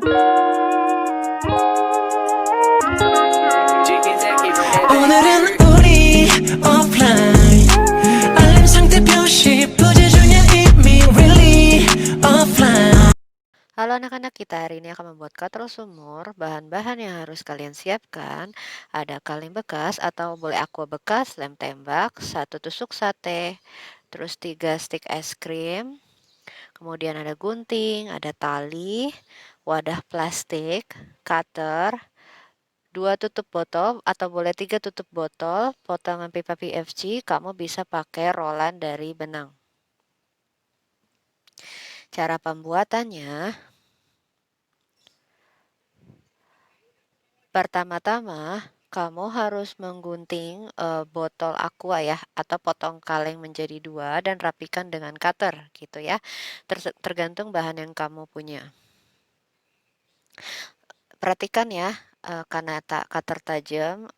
오늘은 우리 offline 알림 상태 표시 부재중이야 이미 really offline. Halo anak-anak, kita hari ini akan membuat katrol sumur. Bahan-bahan yang harus kalian siapkan ada kaleng bekas atau boleh aqua bekas, lem tembak, 1 tusuk sate, terus 3 stik es krim, kemudian ada gunting, ada tali, wadah plastik, cutter, 2 tutup botol atau boleh 3 tutup botol, potongan pipa PVC, kamu bisa pakai rolan dari benang. Cara pembuatannya, pertama-tama kamu harus menggunting botol aqua ya, atau potong kaleng menjadi 2 dan rapikan dengan cutter gitu ya. Tergantung bahan yang kamu punya. Perhatikan ya, karena cutter tajam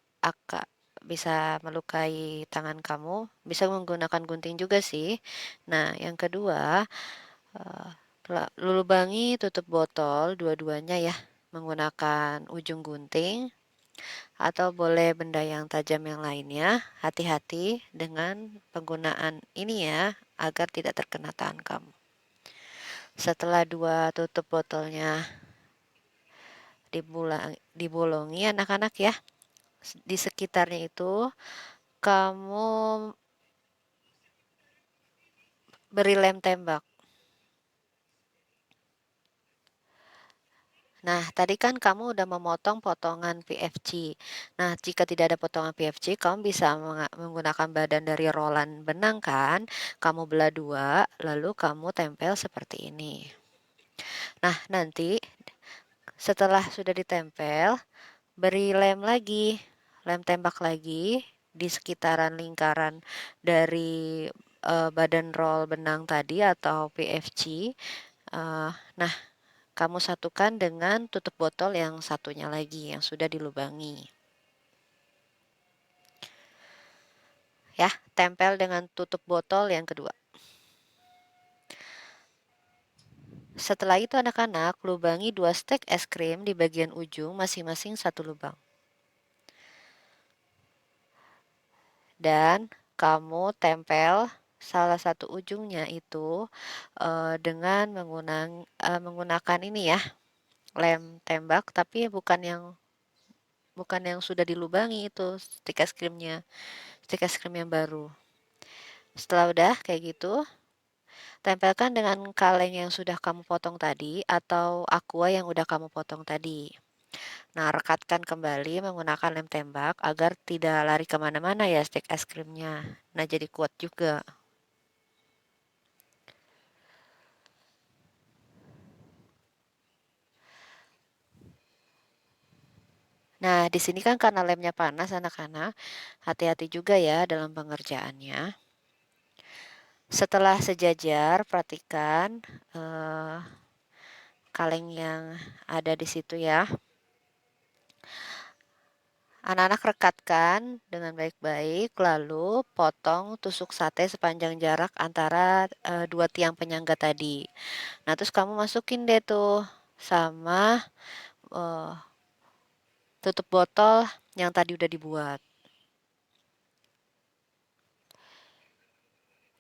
bisa melukai tangan kamu, bisa menggunakan gunting juga sih. Nah, yang kedua, lubangi tutup botol dua-duanya ya, menggunakan ujung gunting atau boleh benda yang tajam yang lainnya. Hati-hati dengan penggunaan ini ya, agar tidak terkena tangan kamu. Setelah 2 tutup botolnya dibolongi anak-anak ya, di sekitarnya itu kamu beri lem tembak. Nah, tadi kan kamu udah memotong potongan PVC. Nah, jika tidak ada potongan PVC, kamu bisa menggunakan badan dari rolan benang kan? Kamu belah 2, lalu kamu tempel seperti ini. Nah, nanti setelah sudah ditempel, beri lem lagi, lem tembak lagi di sekitaran lingkaran dari badan roll benang tadi atau PVC. Nah, kamu satukan dengan tutup botol yang satunya lagi yang sudah dilubangi. Ya, tempel dengan tutup botol yang kedua. Setelah itu anak-anak, lubangi 2 stek es krim di bagian ujung masing-masing 1 lubang. Dan kamu tempel salah satu ujungnya itu dengan menggunakan ini ya, lem tembak, tapi bukan yang sudah dilubangi itu stik es krimnya, stik es krim yang baru. Setelah udah kayak gitu, tempelkan dengan kaleng yang sudah kamu potong tadi atau aqua yang udah kamu potong tadi. Nah, rekatkan kembali menggunakan lem tembak agar tidak lari kemana-mana ya stik es krimnya. Nah, jadi kuat juga. Nah, di sini kan karena lemnya panas anak-anak, hati-hati juga ya dalam pengerjaannya. Setelah sejajar, perhatikan kaleng yang ada di situ ya. Anak-anak rekatkan dengan baik-baik, lalu potong tusuk sate sepanjang jarak antara 2 tiang penyangga tadi. Nah, terus kamu masukin deh tuh sama tutup botol yang tadi udah dibuat.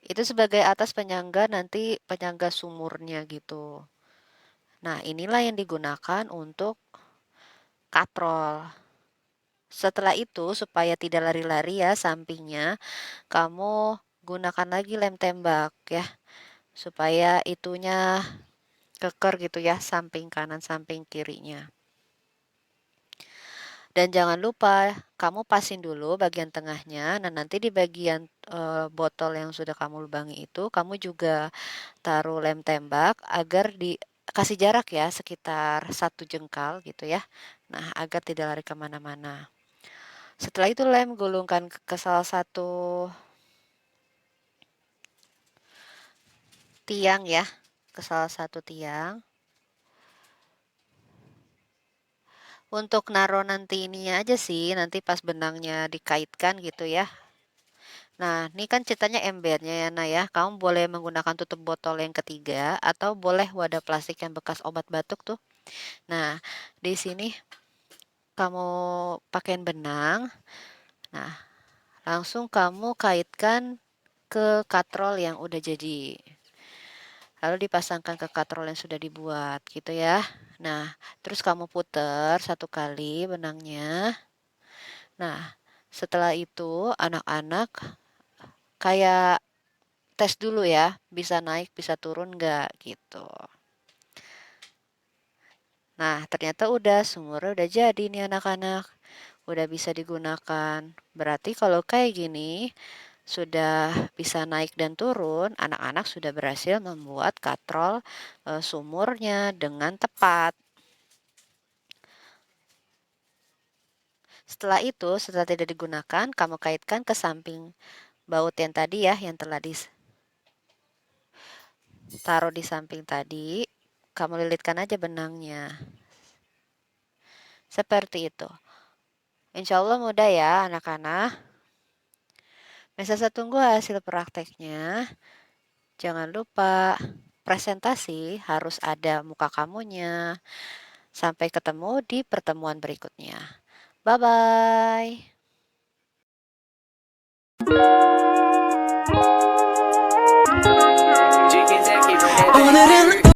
Itu sebagai atas penyangga, nanti penyangga sumurnya gitu. Nah, inilah yang digunakan untuk katrol. Setelah itu, supaya tidak lari-lari ya sampingnya, kamu gunakan lagi lem tembak ya, supaya itunya keker gitu ya, samping kanan, samping kirinya. Dan jangan lupa kamu pasin dulu bagian tengahnya. Nah, nanti di bagian botol yang sudah kamu lubangi itu, kamu juga taruh lem tembak agar kasih jarak ya sekitar 1 jengkal gitu ya. Nah, agar tidak lari kemana-mana. Setelah itu lem gulungkan ke salah satu tiang ya, ke salah satu tiang. Untuk naruh nanti ininya aja sih, nanti pas benangnya dikaitkan gitu ya. Nah, ini kan ceritanya embernya ya, Nah ya. Kamu boleh menggunakan tutup botol yang ketiga atau boleh wadah plastik yang bekas obat batuk tuh. Nah, di sini kamu pakein benang. Nah, langsung kamu kaitkan ke katrol yang udah jadi. Lalu dipasangkan ke katrol yang sudah dibuat gitu ya. Nah, terus kamu putar 1 kali benangnya. Nah, setelah itu anak-anak kayak tes dulu ya, bisa naik, bisa turun nggak gitu. Nah, ternyata udah, sumurnya udah jadi nih anak-anak. Udah bisa digunakan. Berarti kalau kayak gini, sudah bisa naik dan turun, anak-anak sudah berhasil membuat katrol sumurnya dengan tepat. Setelah itu, setelah tidak digunakan, kamu kaitkan ke samping baut yang tadi ya, yang telah ditaruh di samping tadi. Kamu lilitkan aja benangnya. Seperti itu. Insya Allah mudah ya anak-anak. Nah, saya tunggu hasil prakteknya. Jangan lupa presentasi harus ada muka kamunya. Sampai ketemu di pertemuan berikutnya. Bye-bye.